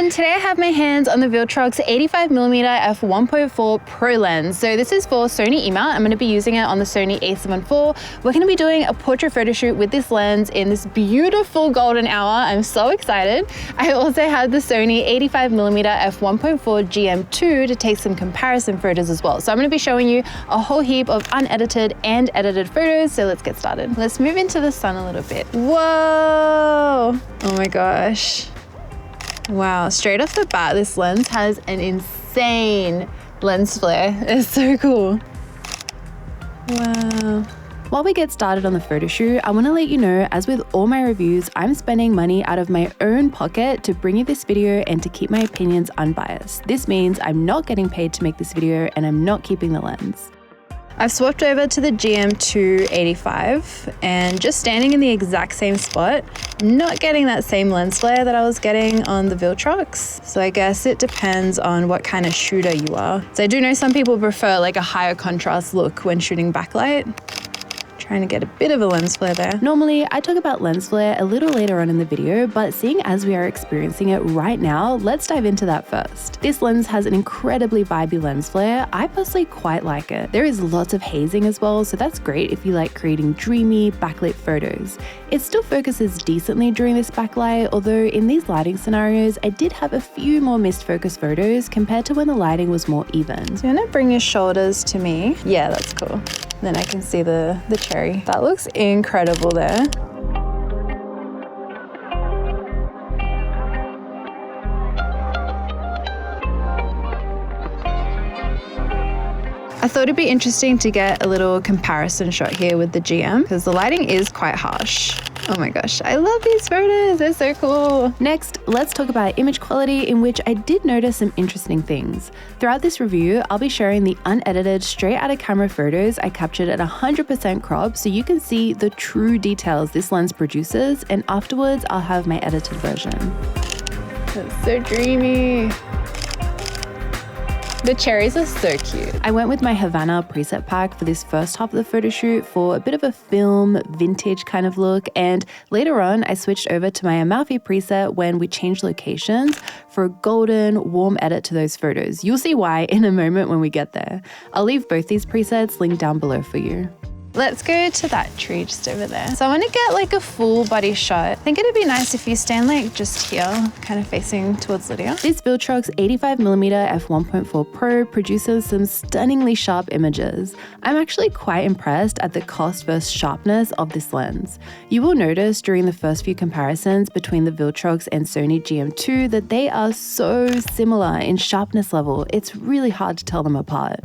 everyone, today I have my hands on the Viltrox 85mm f1.4 Pro lens. So this is for Sony E-mount. I'm going to be using it on the Sony A7IV. We're going to be doing a portrait photo shoot with this lens in this beautiful golden hour. I'm so excited. I also have the Sony 85mm f1.4 GMII to take some comparison photos as well. So I'm going to be showing you a whole heap of unedited and edited photos. So let's get started. Let's move into the sun a little bit. Whoa! Oh my gosh. Wow, straight off the bat, this lens has an insane lens flare. It's so cool. Wow. While we get started on the photo shoot, I want to let you know, as with all my reviews, I'm spending money out of my own pocket to bring you this video and to keep my opinions unbiased. This means I'm not getting paid to make this video and I'm not keeping the lens. I've swapped over to the GMII 85 and just standing in the exact same spot, not getting that same lens flare that I was getting on the Viltrox. So I guess it depends on what kind of shooter you are. So I do know some people prefer like a higher contrast look when shooting backlight. Trying to get a bit of a lens flare there. Normally, I talk about lens flare a little later on in the video, but seeing as we are experiencing it right now, let's dive into that first. This lens has an incredibly vibey lens flare. I personally quite like it. There is lots of hazing as well, so that's great if you like creating dreamy backlit photos. It still focuses decently during this backlight, although in these lighting scenarios, I did have a few more missed focus photos compared to when the lighting was more even. So you're gonna bring your shoulders to me. Yeah, that's cool. Then I can see the cherry. That looks incredible there. I thought it'd be interesting to get a little comparison shot here with the GM because the lighting is quite harsh. Oh my gosh, I love these photos, they're so cool. Next, let's talk about image quality, in which I did notice some interesting things. Throughout this review, I'll be sharing the unedited, straight out of camera photos I captured at 100% crop so you can see the true details this lens produces, and afterwards I'll have my edited version. That's so dreamy. The cherries are so cute. I went with my Havana preset pack for this first half of the photo shoot for a bit of a film, vintage kind of look, and later on I switched over to my Amalfi preset when we changed locations for a golden, warm edit to those photos. You'll see why in a moment when we get there. I'll leave both these presets linked down below for you. Let's go to that tree just over there. So I want to get like a full body shot. I think it'd be nice if you stand like just here, kind of facing towards Lydia. This Viltrox 85mm f1.4 Pro produces some stunningly sharp images. I'm actually quite impressed at the cost versus sharpness of this lens. You will notice during the first few comparisons between the Viltrox and Sony GMII that they are so similar in sharpness level. It's really hard to tell them apart.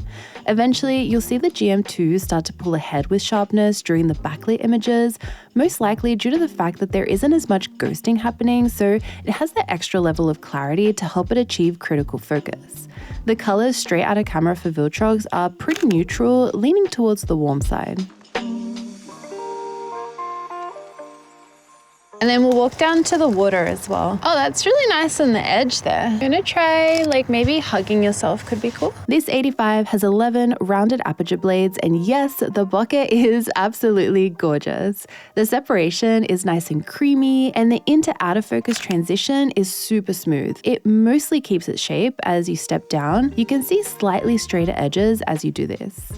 Eventually, you'll see the GMII start to pull ahead with sharpness during the backlit images, most likely due to the fact that there isn't as much ghosting happening, so it has that extra level of clarity to help it achieve critical focus. The colors straight out of camera for Viltrox are pretty neutral, leaning towards the warm side. And then we'll walk down to the water as well. Oh, that's really nice on the edge there. I'm gonna try like maybe hugging yourself could be cool. This 85 has 11 rounded aperture blades, and yes, the bokeh is absolutely gorgeous. The separation is nice and creamy, and the into out of focus transition is super smooth. It mostly keeps its shape as you step down. You can see slightly straighter edges as you do this.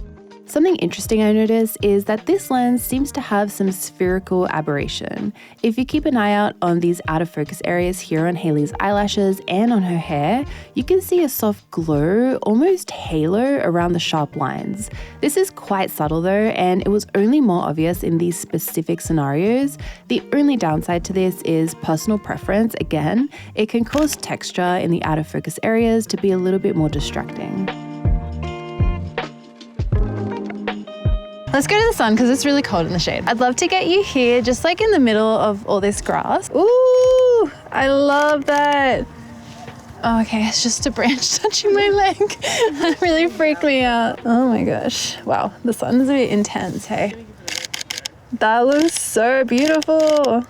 Something interesting I noticed is that this lens seems to have some spherical aberration. If you keep an eye out on these out of focus areas here on Hailey's eyelashes and on her hair, you can see a soft glow, almost halo around the sharp lines. This is quite subtle though, and it was only more obvious in these specific scenarios. The only downside to this is personal preference. Again, it can cause texture in the out of focus areas to be a little bit more distracting. Let's go to the sun because it's really cold in the shade. I'd love to get you here, just like in the middle of all this grass. Ooh, I love that. Oh, okay, it's just a branch touching my leg. That really freaked me out. Oh my gosh. Wow, the sun is a bit intense, hey? That looks so beautiful.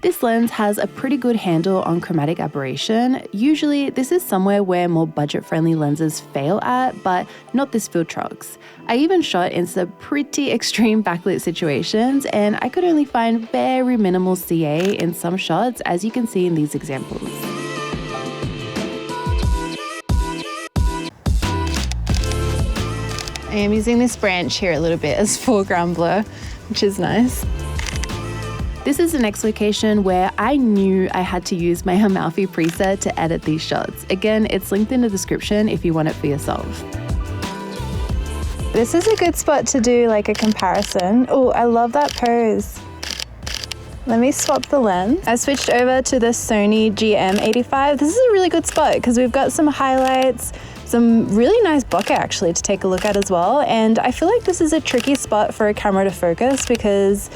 This lens has a pretty good handle on chromatic aberration. Usually this is somewhere where more budget-friendly lenses fail at, but not this Viltrox. I even shot in some pretty extreme backlit situations, and I could only find very minimal CA in some shots, as you can see in these examples. I am using this branch here a little bit as foreground blur, which is nice. This is the next location where I knew I had to use my Amalfi preset to edit these shots. Again, it's linked in the description if you want it for yourself. This is a good spot to do like a comparison. Oh, I love that pose. Let me swap the lens. I switched over to the Sony GMII. This is a really good spot because we've got some highlights, some really nice bokeh actually to take a look at as well. And I feel like this is a tricky spot for a camera to focus because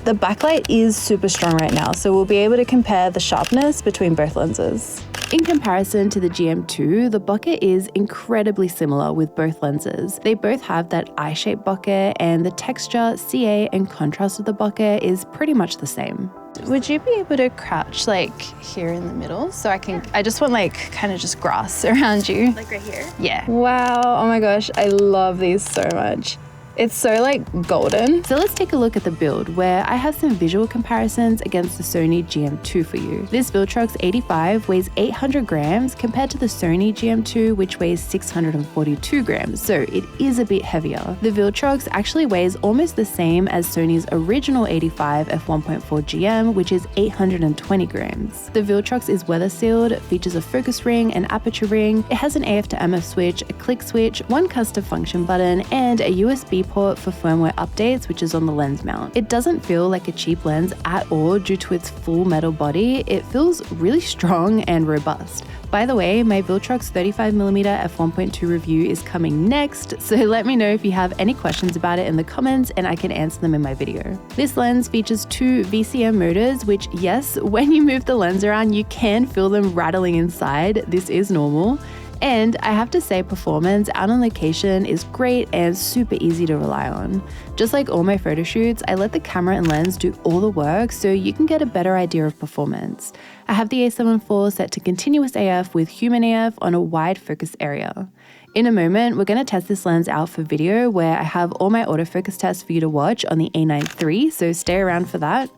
the backlight is super strong right now. So we'll be able to compare the sharpness between both lenses. In comparison to the GM2, the bokeh is incredibly similar with both lenses. They both have that eye-shaped bokeh, and the texture, CA, and contrast of the bokeh is pretty much the same. Would you be able to crouch like here in the middle so I just want like kind of just grass around you. Like right here? Yeah. Wow, oh my gosh, I love these so much. It's so like golden. So let's take a look at the build where I have some visual comparisons against the Sony GM2 for you. This Viltrox 85 weighs 800 grams compared to the Sony GM2 which weighs 642 grams, so it is a bit heavier. The Viltrox actually weighs almost the same as Sony's original 85 f1.4 GM which is 820 grams. The Viltrox is weather sealed, features a focus ring, an aperture ring, it has an AF to MF switch, a click switch, one custom function button, and a USB port for firmware updates, which is on the lens mount. It doesn't feel like a cheap lens at all due to its full metal body. It feels really strong and robust. By the way, my Viltrox 85mm f1.2 review is coming next, so let me know if you have any questions about it in the comments and I can answer them in my video. This lens features two VCM motors, which yes, when you move the lens around, you can feel them rattling inside. This is normal. And I have to say, performance out on location is great and super easy to rely on. Just like all my photo shoots, I let the camera and lens do all the work so you can get a better idea of performance. I have the A7IV set to continuous AF with human AF on a wide focus area. In a moment, we're going to test this lens out for video where I have all my autofocus tests for you to watch on the A9 III, so stay around for that.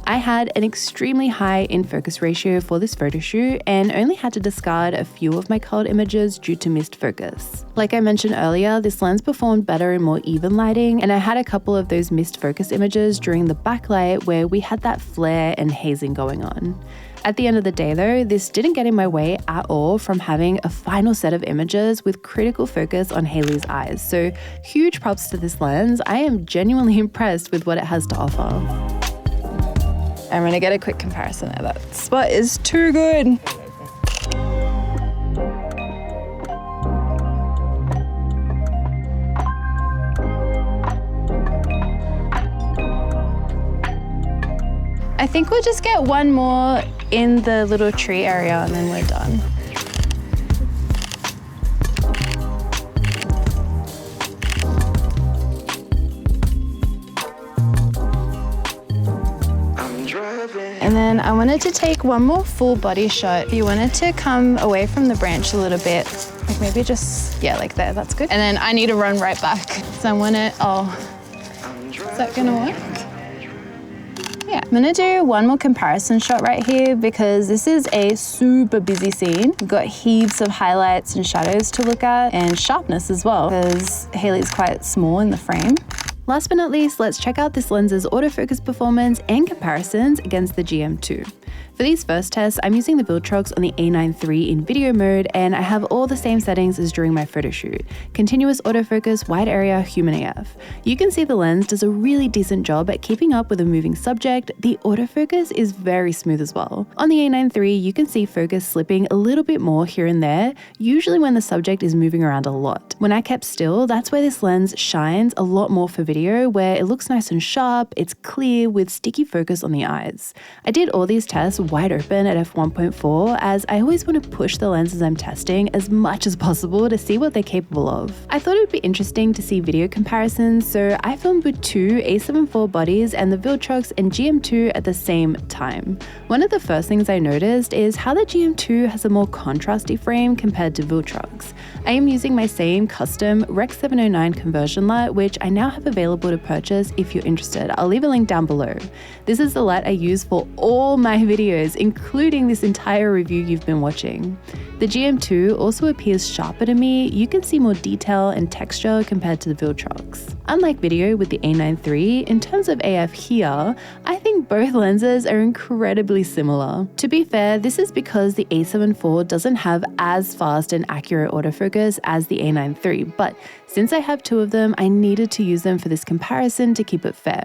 I had an extremely high in-focus ratio for this photo shoot and only had to discard a few of my colored images due to missed focus. Like I mentioned earlier, this lens performed better in more even lighting, and I had a couple of those missed focus images during the backlight where we had that flare and hazing going on. At the end of the day though, this didn't get in my way at all from having a final set of images with critical focus on Hailey's eyes. So huge props to this lens. I am genuinely impressed with what it has to offer. I'm gonna get a quick comparison there. That spot is too good. I think we'll just get one more in the little tree area and then we're done. And then I wanted to take one more full body shot. You wanted to come away from the branch a little bit, like maybe just, yeah, like there, that's good. And then I need to run right back. So I want to, is that gonna work? Yeah, I'm gonna do one more comparison shot right here because this is a super busy scene. We've got heaps of highlights and shadows to look at and sharpness as well because Hailey's quite small in the frame. Last but not least, let's check out this lens's autofocus performance and comparisons against the GM2. For these first tests, I'm using the Viltrox on the A9 III in video mode, and I have all the same settings as during my photo shoot. Continuous autofocus, wide area, human AF. You can see the lens does a really decent job at keeping up with a moving subject. The autofocus is very smooth as well. On the A9 III, you can see focus slipping a little bit more here and there, usually when the subject is moving around a lot. When I kept still, that's where this lens shines a lot more for video, where it looks nice and sharp, it's clear with sticky focus on the eyes. I did all these tests wide open at f1.4 as I always want to push the lenses I'm testing as much as possible to see what they're capable of. I thought it would be interesting to see video comparisons, so I filmed with two A7IV bodies and the Viltrox and GM2 at the same time. One of the first things I noticed is how the GM2 has a more contrasty frame compared to Viltrox. I am using my same custom Rec 709 conversion light, which I now have available to purchase if you're interested. I'll leave a link down below. This is the light I use for all my videos, including this entire review you've been watching. The GM2 also appears sharper to me. You can see more detail and texture compared to the Viltrox. Unlike video with the A9 III, in terms of AF here, I think both lenses are incredibly similar. To be fair, this is because the A7IV doesn't have as fast and accurate autofocus as the A9 III, but since I have two of them, I needed to use them for this comparison to keep it fair.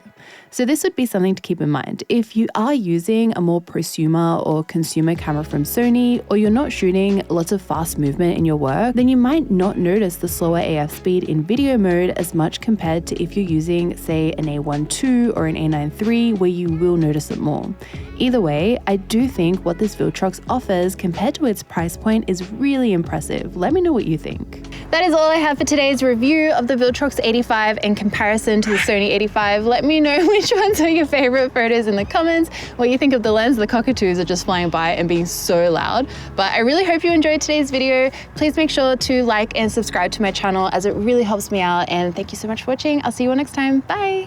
So this would be something to keep in mind. If you are using a more prosumer or consumer camera from Sony, or you're not shooting lots of fast movement in your work, then you might not notice the slower AF speed in video mode as much compared to if you're using, say, an A1 II or an A9 III, where you will notice it more. Either way, I do think what this Viltrox offers compared to its price point is really impressive. Let me know what you think. That is all I have for today's review of the Viltrox 85 in comparison to the Sony 85. Let me know which ones are your favorite photos in the comments, what you think of the lens. The cockatoos are just flying by and being so loud. But I really hope you enjoyed today's video. Please make sure to like and subscribe to my channel as it really helps me out. And thank you so much for watching. I'll see you all next time. Bye.